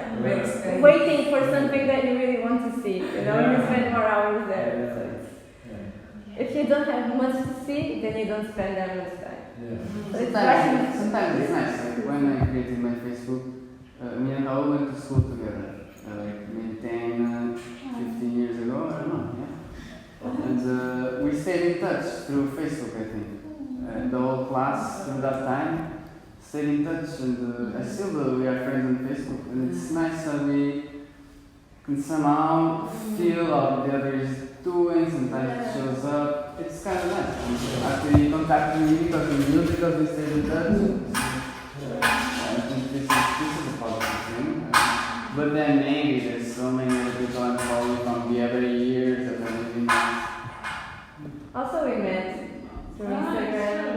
waiting for something that you really want to see, and you spend more hours there. So if you don't have much to see, then you don't spend that much time. So sometimes it's nice, like when I created my Facebook, me and Raul went to school together, like maybe 10, 15 years ago, I don't know, and we stayed in touch through Facebook, I think. The whole class through that time stayed in touch, and I still do. We are friends on Facebook, and it's nice that we can somehow feel what the other is doing. Sometimes it shows up. It's kind of nice. After you contact me because we knew because we stayed in touch. I think this is a positive thing. But then maybe there's so many other people I'm following from the other years that I didn't. Also, we met through Instagram.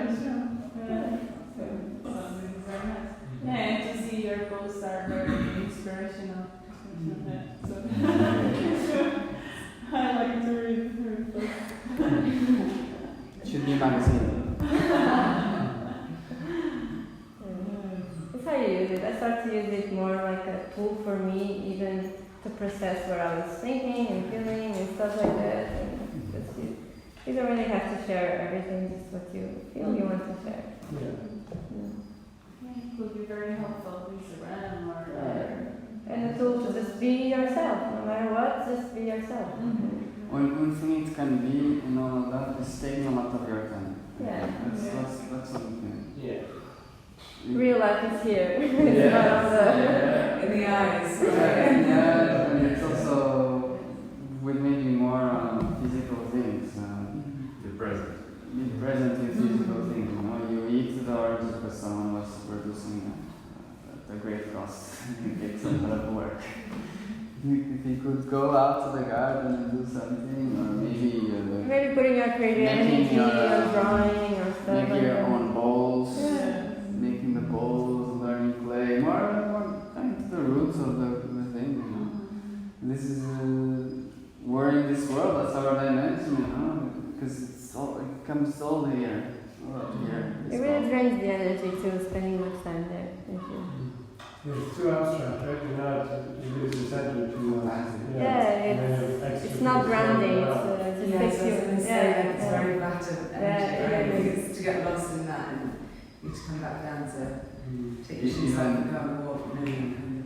Yeah, and to see your posts are very inspirational. So, I like to read her posts. Should be a magazine. That's how you use it. I start to use it more like a tool for me, even to process what I was thinking and feeling and stuff like that. And just you don't really have to share everything, just what you feel you want to share. It could be very helpful with Instagram or And a tool to just be yourself, no matter what, just be yourself. One thing it can be and all of that is taking a lot of your time. Yeah. That's something. Yeah. Real life is here. It's not on the... In the eyes. Yeah, and it's also with maybe more physical things. The present. Be present in physical things. You know, you eat the oranges because someone was producing at a great cost. It takes a lot of work. If you could go out to the garden and do something, or maybe putting your creative energy on drawing or stuff make like your that. own bowls, Yeah. making the bowls, learning clay, more kind of the roots of the thing. You know, this is we're in this world. That's our dimension, you know, because it comes all here, all up here. It really drains the energy too, spending much time there. Thank you. It's too abstract, right? You're not, you lose the center too much. It's not grounding, it just takes you. It's very flat and energy. To get lost in that and you to come back down to take your shoes off and go and walk and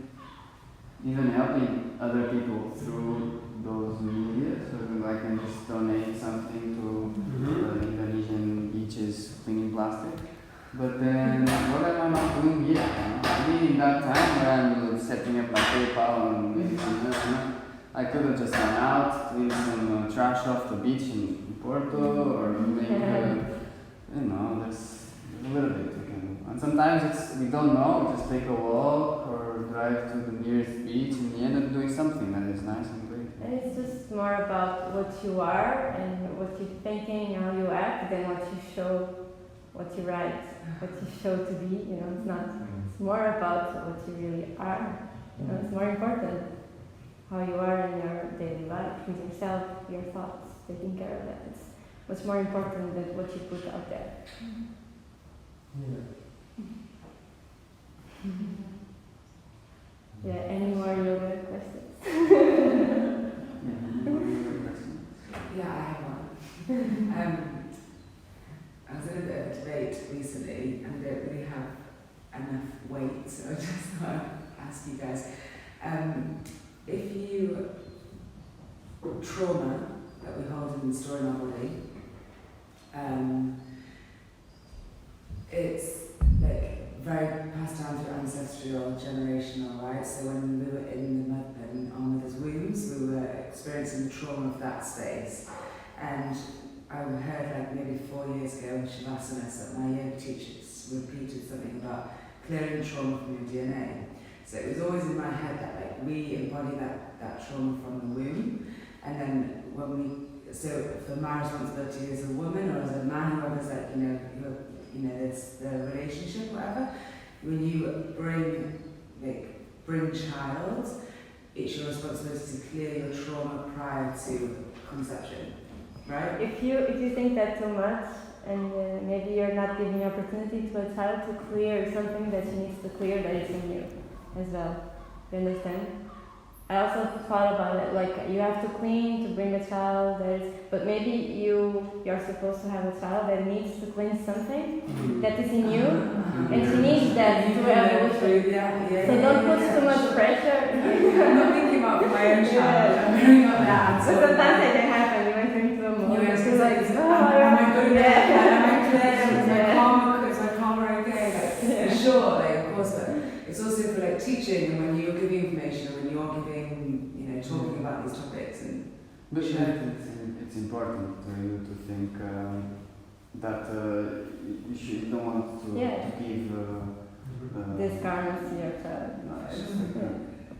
Even helping other people through those media, so I can just donate something to the Indonesian beaches cleaning plastic. But then, what am I not doing here? I mean, in that time where I'm setting up my PayPal and maybe I could have just gone out, cleaned some trash off the beach in Porto, or make, there's a little bit we can do. And sometimes we don't know, we just take a walk or drive to the nearest beach and we end up doing something that is nice and great. And it's just more about what you are and what you're thinking, how you act, than what you show, what you write, what you show to be. You know, it's not. It's more about what you really are. You know, it's more important how you are in your daily life, with yourself, your thoughts, taking care of that. It's much more important than what you put out there. Yeah. Any more yoga questions? Yeah, I have one. I was in a bit of a debate recently and I don't really have enough weight, so I just thought I'd ask you guys. If you, trauma that we hold in the story in our body, it's like very passed down through ancestral, generational, right? So when we were in our mother's wombs, we were experiencing the trauma of that space. And I heard like maybe 4 years ago in Shavasana that my yoga teachers repeated something about clearing trauma from your DNA. So it was always in my head that like we embody that trauma from the womb, and then so for my responsibility as a woman or as a man, whoever's like there's the relationship, whatever. When you bring child, it's your responsibility to clear your trauma prior to conception, right? If you think that too much, and maybe you're not giving opportunity to a child to clear something that she needs to clear that is in you as well. You understand? I also thought about it, like you have to clean to bring a child, but maybe you're supposed to have a child that needs to clean something that is in you, and she needs that to evolution. So don't put too much pressure. I'm not thinking about my own child. I'm very not that. But sometimes it can happen. You enter into a moment. teaching and when you're giving information and when you're giving, you know, talking about these topics and But it's important to you to think that you don't want to give this karma to your child.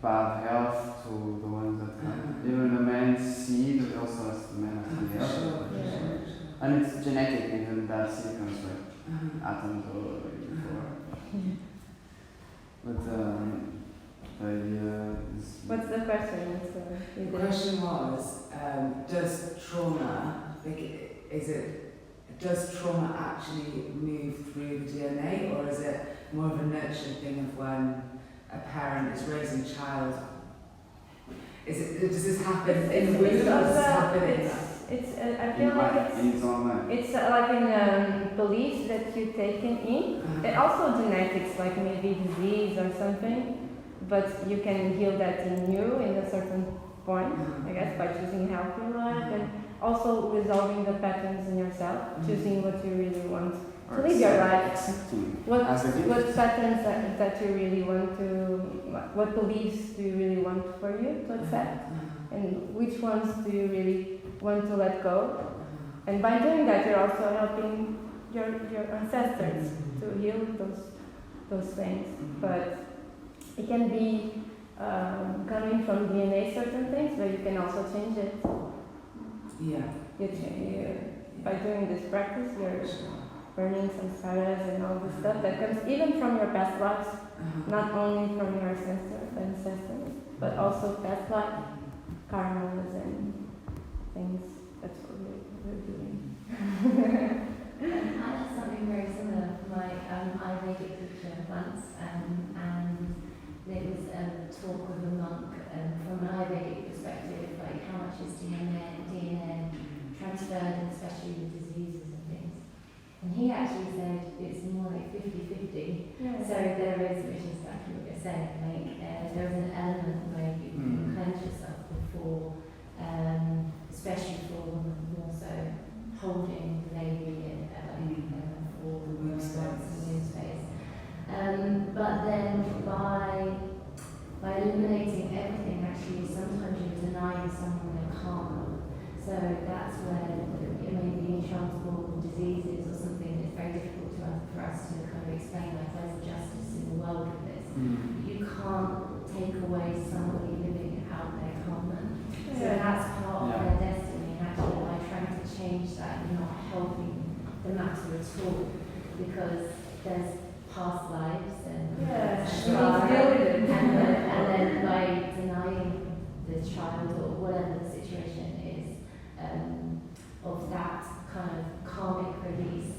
bad health to the ones that come. Even a man's seed also has the man of the health. And it's genetic, even that seed comes with atoms or before. But the idea is... What's the question? the question was, does trauma actually move through the DNA, or is it more of a nurture thing of when a parent is raising a child? Does this happen in the womb, or does this happen in I feel like it's like in beliefs that you've taken in, and also genetics, like maybe disease or something, but you can heal that in you in a certain point, I guess, by choosing healthy life and also resolving the patterns in yourself, choosing what you really want to live your life. What patterns that you really want to, what beliefs do you really want for you to accept, and which ones do you really want to let go? And by doing that, you're also helping your ancestors to heal those things. But it can be coming from DNA, certain things, but you can also change it. By doing this practice, you're burning some samskaras and all this stuff that comes even from your past lives, not only from your ancestors, but also past life karmas and things. That's what we're doing. I had something very similar for my Ayurvedic teacher once, and there was a talk with a monk from an Ayurvedic perspective, like how much is DNA transferred, especially with diseases and things. And he actually said it's more like 50-50. So there is, which is exactly what you're saying, like there is an element where you can cleanse yourself before, especially for more so holding the baby for the womb space. But then by eliminating everything, actually sometimes you're denying someone their karma. So that's where it may be incurable diseases or something that's very difficult for us to kind of explain, like there's justice in the world with this. You can't take away somebody living out their karma. So that's part of their destiny, and actually by trying to change that, you're not helping the matter at all, because there's past lives and and then by denying the child or whatever the situation is, of that kind of karmic release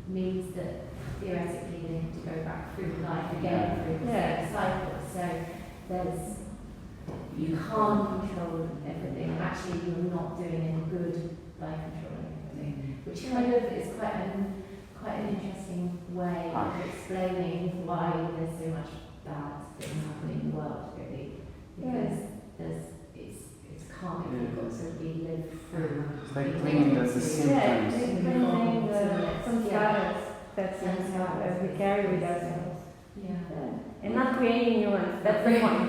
means that theoretically they have to go back through life again through the same cycle. So you can't control everything. Actually, you're not doing any good by controlling everything, which kind of is quite an interesting way of explaining why there's so much bad things happening in the world, really, because it's karmic. You've got to be lived through. It's like cleaning the symptoms. Cleaning some scars that we carry with ourselves. And not creating new ones. That's the point.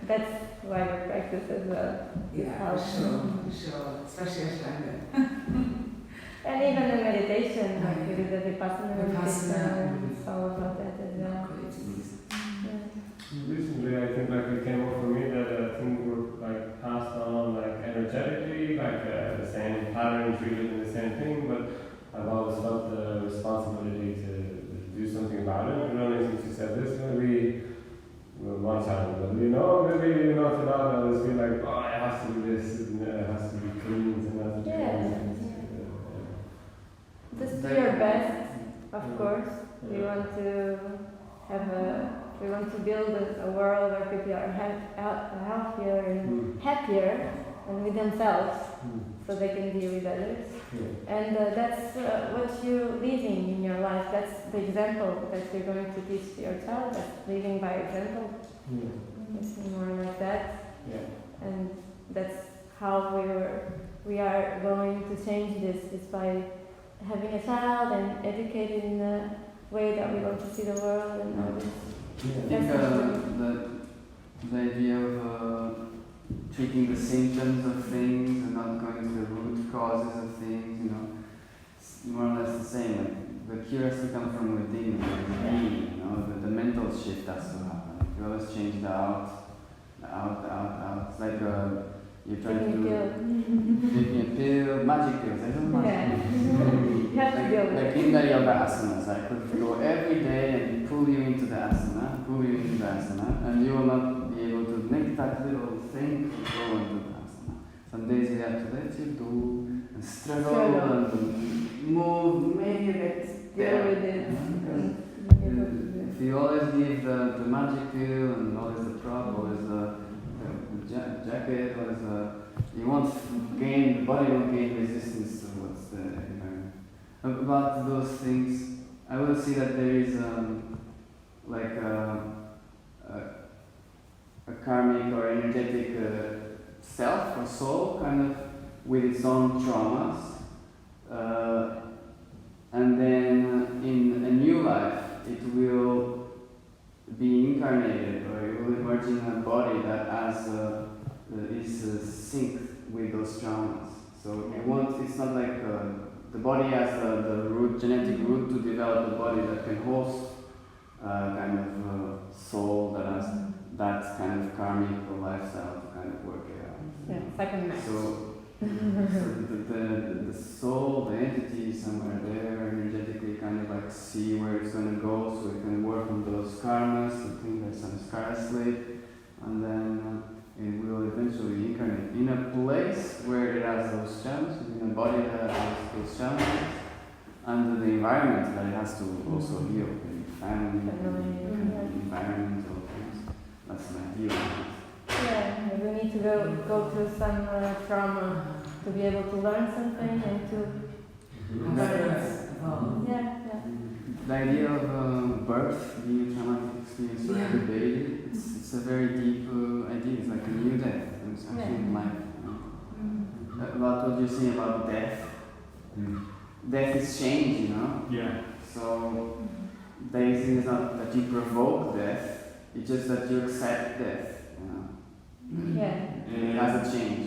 That's why we practice as well. Sure. Especially Ashtanga. And even the meditation, like we do the Vipassana meditation, it's all about that as well. Recently, I think like it came up for me that things were like passed on like energetically, like the same patterns, really the same thing, but I've always felt the responsibility to do something about it. And only since you said this, maybe one time, but maybe not at all. I always feel like, oh, it has to be this, and it has to be clean, and it has to be Just do your best, of course. We want to build a world where people are healthier and happier and with themselves, so they can deal with others. And that's what you're living in your life. That's the example that you're going to teach to your child. That's living by example. It's more like that. And that's how we are going to change this, is by having a child and educated in way that we want to see the world and all this. I think the idea of treating the symptoms of things and not going to the root causes of things, you know, it's more or less the same. Like, the cure has to come from within, you know, the mental shift has to happen. You always change the out. It's like you're trying to do taking a pill, magic pills. I don't know. You have to build like in the yoga asanas, I could go every day and pull you into the asana, and you will not be able to make that little thing go into the asana. Some days you have to let you do and struggle and move, maybe a bit deal with it. If you always give the magic pill and always the prop, always the jacket, always you won't gain, the body won't gain resistance towards the environment. About those things, I will see that there is like a karmic or energetic self or soul, kind of with its own traumas, and then in a new life it will be incarnated, or it will emerge in a body that is synced with those traumas. So it's not like the body has the genetic root to develop a body that can host kind of soul that has that kind of karmic or lifestyle to kind of work it out. Yeah, it's like a mess. So the soul, the entity is somewhere there, energetically kind of like see where it's going to go, so it can work on those karmas, I think there's some skara slate, and then it will eventually incarnate in a place where it has those challenges, in a body that has those challenges, and the environment that it has to also heal, the family, environmental things. That's an ideal. Yeah, we need to go through some trauma to be able to learn something and to yeah. The idea of birth being a traumatic experience for every baby, it's a very deep idea. It's like a new death. It's actually life. About what you're saying about death. Death is change, you know? Yeah. So the idea is not that you provoke death, it's just that you accept death. As a change.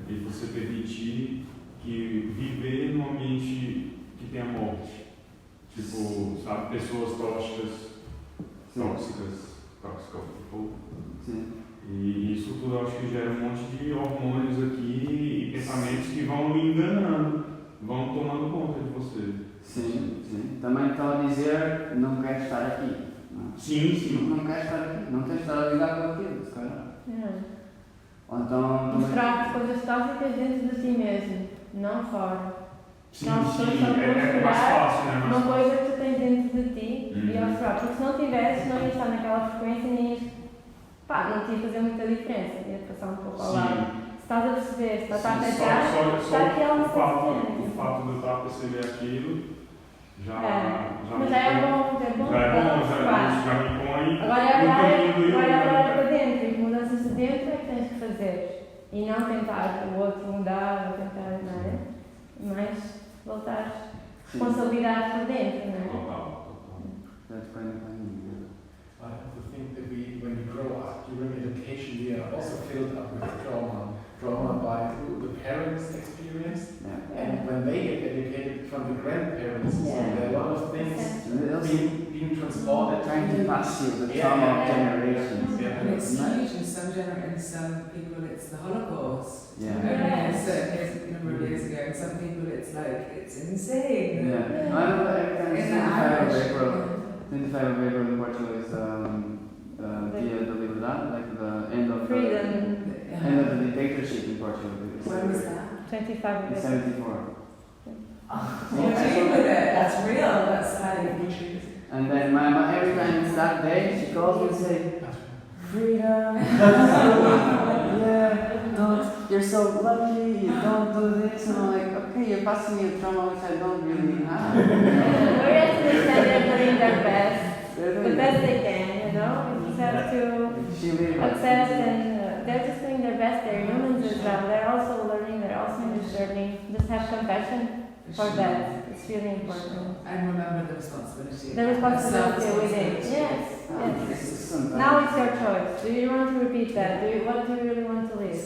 E você permitir que viver num ambiente que tenha morte. Tipo, sabe, pessoas tóxicas. Sim. E isso tudo eu acho que gera um monte de hormônios aqui e pensamentos que vão lhe enganando, vão tomando conta de você. Sim. Também estão a dizer, não quero estar aqui. Sim. Não quero estar aqui, não quero estar a lidar com aquilo, se calhar. Ou então... Mostrar coisas tóxicas dentro de ti mesmo, não fora. Sim, é mais fácil, né? Uma coisa que tu tens dentro de ti e mostrar, porque se não tivesse, não ia estar naquela frequência e nem não te ia fazer muita diferença, ia passar um pouco ao lado. Se estás a perceber, se estás a afetar, está aqui alguma coisa. O fato de eu estar a perceber aquilo mas já é bom, já me põe agora para dentro, e mudanças de dentro é que tens que fazer e não tentar o outro mudar ou tentar nada, mas voltar responsabilidade por dentro, não é? Total. I also think that when we grow up during education, we are also filled up with trauma by the parents' experience, and when they get educated from the grandparents, so there are a lot of things being transported. Trying to pass you the trauma of generations. And it's huge in some people it's the Holocaust. Yes. It's a number of years ago, and some people it's like, it's insane. I know that every time 25 of April in Portugal is Dia da Liberdade, like the end of the dictatorship in Portugal. When was that? 25 of In 74. That's real, that's like... And then my mom, every time it's that day, she calls me and says, freedom, you're so lucky, you don't do this. And I'm like, okay, you're passing me a trauma which I don't really have. We understand they're doing their best, the best they can, you know? We just have to accept, and they're just doing their best. They're humans as well. They're also learning, they're also in this journey. Just have compassion for that. It's really important. And remember the responsibility. The responsibility within. Yes, This yes. is something. Now it's your choice. Do you want to repeat that? What do you really want to live?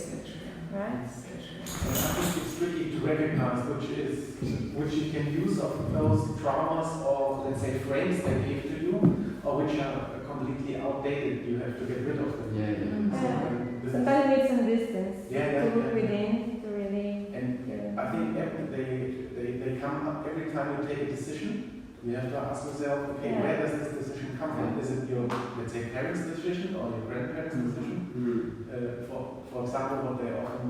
Right? I think it's tricky to recognize which you can use of those traumas or let's say frames they gave to you, or which are completely outdated. You have to get rid of them. Yeah. Sometimes need some distance to look within to really. And I think they come up every time you take a decision. You have to ask yourself, okay, where does this decision come from? Is it your, let's say, parents' decision or your grandparents' decision? For example, what they often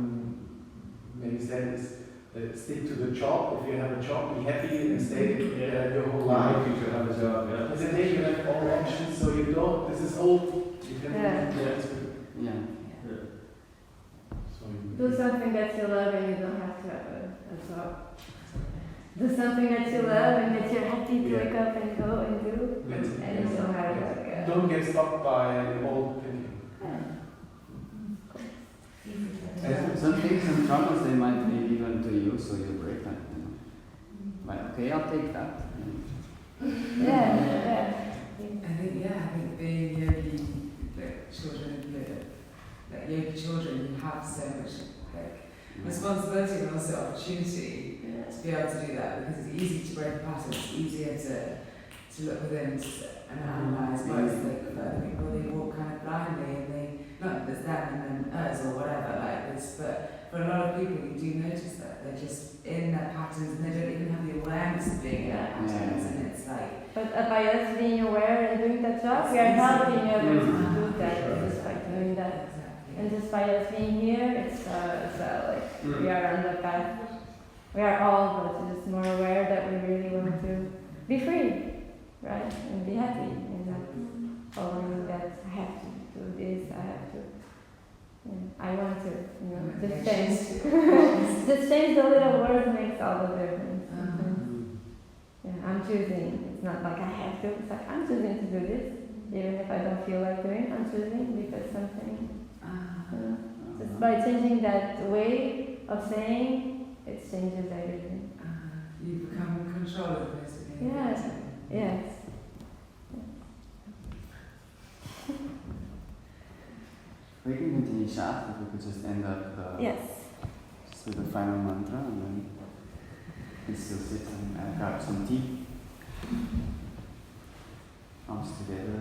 maybe say is stick to the job. If you have a job, be happy and stay your whole life. You should have a job, yeah. As a day, you have all options, so you don't. This is old. You can do something that you love and you don't have to have a job. Do something that you love and that you're happy to wake up and go and do. And you don't have to. Don't get stopped by old thinking. Some things and traumas they might be given to you, so you break them. Like, okay, I'll take that. Yeah. I think being yogi children, like yogi children, you have so much responsibility and also opportunity to be able to do that, because it's easy to break patterns, it's easier to look within and analyse most of other people. They walk kind of blindly and they, not there's them and then us or whatever like this, but for a lot of people you do notice that they're just in their patterns and they don't even have the awareness of being in their patterns, and it's like. But by us being aware and doing that job, we are helping others to do that just by doing that. And just by us being here, it's like we are on the path. We are all, but just more aware that we really want to be free, right? And be happy, and not following that I have to do this, I have to. I want to, just change. Just change the little word makes all the difference. I'm choosing. It's not like I have to. It's like I'm choosing to do this, even if I don't feel like doing. I'm choosing because something. Just by changing that way of saying, it changes everything. You become in control of it, basically. Yes. We can continue chat, if we could just end up just with the final mantra, and then we can still sit and grab some tea. Arms together.